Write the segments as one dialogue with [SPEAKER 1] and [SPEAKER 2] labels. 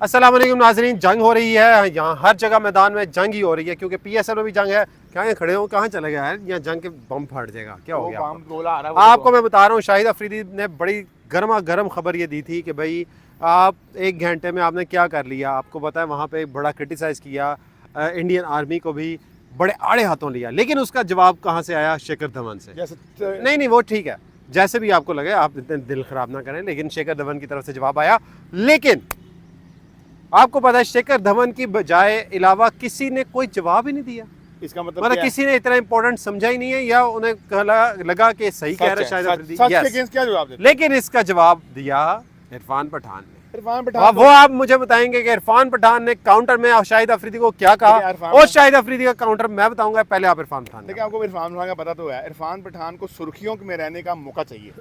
[SPEAKER 1] अस्सलाम वालेकुम नाज़रीन, जंग हो रही है यहाँ, हर जगह मैदान में जंग ही हो रही है क्योंकि पीएसएल में भी जंग है। क्या खड़े हो, कहाँ चले गए यार, यहाँ जंग के बम फट जाएगा, क्या हो गया आपको?
[SPEAKER 2] गोला आ रहा है
[SPEAKER 1] आपको मैं बता रहा हूँ, शाहिद अफरीदी ने बड़ी गर्मा गर्म खबर ये दी थी कि भाई आप 1 घंटे में आपने क्या कर लिया। आपको पता है वहाँ पे बड़ा क्रिटिसाइज़ किया, इंडियन आर्मी को भी बड़े आड़े हाथों लिया, लेकिन उसका जवाब कहाँ से आया? शेखर धवन से। नहीं नहीं, वो ठीक है, जैसे भी आपको लगे, आप इतने दिल खराब ना करें, लेकिन शेखर धवन की तरफ से जवाब आया। लेकिन आपको पता है शेखर धवन की बजाय अलावा किसी ने कोई जवाब ही नहीं दिया।
[SPEAKER 2] इसका मतलब
[SPEAKER 1] किसी ने इतना इंपॉर्टेंट समझा ही नहीं है, या उन्हें लगा कि सही कह रहे शायद अफरीदी।
[SPEAKER 2] क्या जवाब देते?
[SPEAKER 1] लेकिन इसका जवाब दिया इरफान पठान ने।
[SPEAKER 2] इरफान पठान
[SPEAKER 1] वो आप मुझे बताएंगे कि इरफान पठान ने काउंटर में शाहिद अफरीदी को क्या कहा, और शाहिद अफरीदी का काउंटर मैं बताऊंगा। पहले आप इरफान पठान।
[SPEAKER 2] देखिए, आपको इरफान पठान का पता तो है, इरफान पठान को सुर्खियों में रहने का मौका चाहिए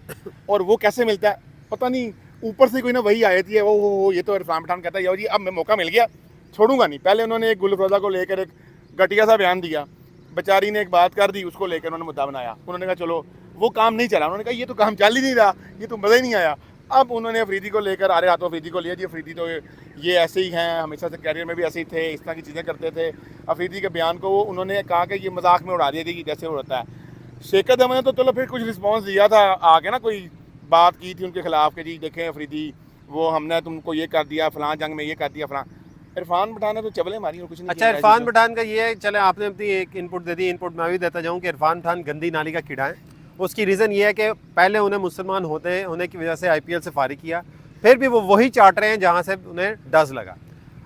[SPEAKER 2] और वो कैसे मिलता है पता नहीं, ऊपर से कोई ना वही आयत है, वो ये तो इरफान पठान कहता है यार जी अब मैं मौका मिल गया छोड़ूंगा नहीं। पहले उन्होंने एक गुलफरोजा को लेकर एक घटिया सा बयान दिया, बेचारी ने एक बात कर दी, उसको लेकर उन्होंने मुद्दा बनाया। उन्होंने कहा चलो वो काम नहीं चला, उन्होंने कहा ये तो काम चल ही नहीं रहा, ये तो मज़ा ही नहीं आया। अब उन्होंने अफरीदी को लेकर आ रहे हाथों अफरीदी को लिया जी, अफरीदी तो ये ऐसे ही हैं, हमेशा से कैरियर में भी ऐसे ही थे, इस तरह की चीज़ें करते थे। अफरीदी के बयान को उन्होंने कहा कि ये मजाक में उड़ा दिया कि जैसे होता है। शेखर धवन ने तो चलो फिर कुछ रिस्पॉन्स दिया था आगे ना, कोई बात की थी उनके खिलाफ कि जी देखें अफरीदी वो हमने तुमको ये कर दिया, फलां जंग में ये कर दिया फलां। इरफान पठान ने तो चबले मारी और कुछ नहीं।
[SPEAKER 1] अच्छा, इरफान पठान का ये चले, आपने अपनी एक इनपुट दे दी, इनपुट मैं भी देता जाऊँ कि इरफान पठान गंदी नाली का कीड़ा है। उसकी रीज़न ये है कि पहले उन्हें मुसलमान होने की वजह से आईपीएल से फारिग किया, फिर भी वो वही चाट रहे हैं जहाँ से उन्हें डस लगा।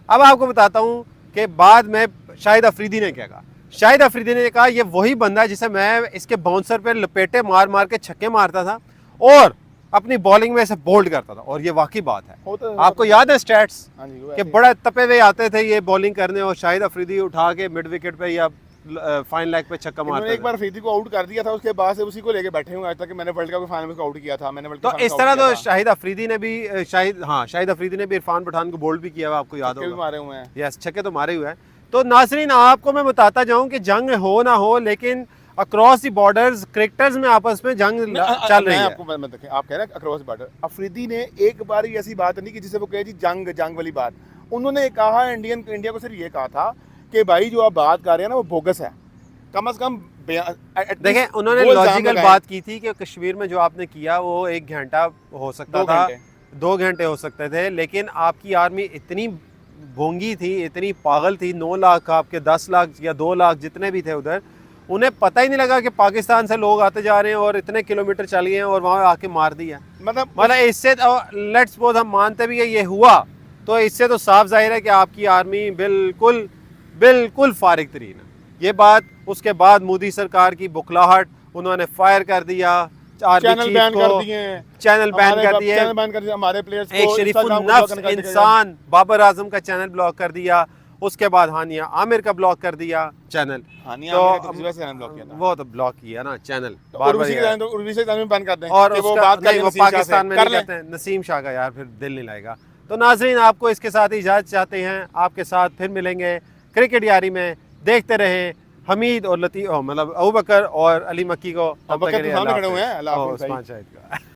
[SPEAKER 1] अब आपको बताता हूँ कि बाद में शाहिद अफरीदी ने क्या कहा। शाहिद अफरीदी ने कहा ये वही बंदा है जिसे मैं इसके बाउंसर पे लपेटे मार मार के छक्के मारता था और अपनी बॉलिंग में इसे बोल्ड करता था, और ये वाकई बात है। आपको याद है स्टैट्स कि बड़ा तपे हुए आते थे ये बॉलिंग करने, और शाहिद अफरीदी उठा के मिड विकेट पे या फाइन लेग पे छक्का मारता था।
[SPEAKER 2] एक बार अफरीदी को आउट कर दिया था, उसके बाद से उसी को लेके बैठे हुए आज तक कि मैंने वर्ल्ड कप के फाइनल में आउट किया था, मैंने वर्ल्ड कप।
[SPEAKER 1] तो इस तरह तो शाहिद अफरीदी ने भी शाहिद अफरीदी ने भी इरफान पठान को बोल्ड भी किया हुआ, आपको याद होगा।
[SPEAKER 2] मारे हुए हैं,
[SPEAKER 1] यस, छक्के तो मारे हुए हैं। तो नाज़रीन, आपको मैं बताता जाऊं कि जंग हो ना हो, लेकिन अक्रॉस द बॉर्डर्स क्रिकेटर्स में आपस में जंग चल रही है।
[SPEAKER 2] आपको मैं देखें, आप कह रहे हैं अक्रॉस बॉर्डर, अफरीदी ने एक बार ही ऐसी बात नहीं कि जिसे वो कहे जी जंग वाली बात। उन्होंने कहा इंडिया को सिर्फ ये कहा था कि भाई जो आप बात कर रहे हैं ना वो बोगस है, कम से कम।
[SPEAKER 1] देखें, उन्होंने लॉजिकल बात की थी कि कश्मीर में जो आपने किया वो 1 घंटा हो सकता था, 2 घंटे हो सकते थे, लेकिन आपकी आर्मी इतनी भोंगी थी, इतनी पागल थी, 9 लाख आपके 10 लाख या 2 लाख जितने भी थे उधर, उन्हें पता ही नहीं लगा कि पाकिस्तान से लोग आते जा रहे हैं और इतने किलोमीटर चल गए हैं और वहाँ आके मार दिया। मतलब इससे लेट्स सपोज हम मानते भी ये हुआ, तो इससे तो साफ जाहिर है कि आपकी आर्मी बिल्कुल बिल्कुल फारिग तरीन है। ये बात उसके बाद मोदी सरकार की बुखलाहट, उन्होंने फायर कर दिया,
[SPEAKER 2] चैनल बैन कर दिए, हमारे प्लेयर्स
[SPEAKER 1] एक शरीफुल नफ्स इंसान बाबर आजम का चैनल ब्लॉक कर दिया, उसके बाद हानिया आमिर का ब्लॉक कर दिया चैनल। तो वो तो ब्लॉक किया ना चैनल, और वो पाकिस्तान में नहीं करते हैं, नसीम शाह का यार फिर दिल नहीं लाएगा। तो नाजरीन, आपको इसके साथ इजाजत चाहते हैं, आपके साथ फिर मिलेंगे क्रिकेट यारी में। देखते रहें हमीद और लतीफ़, मतलब अबू बकर और अली मक्की को।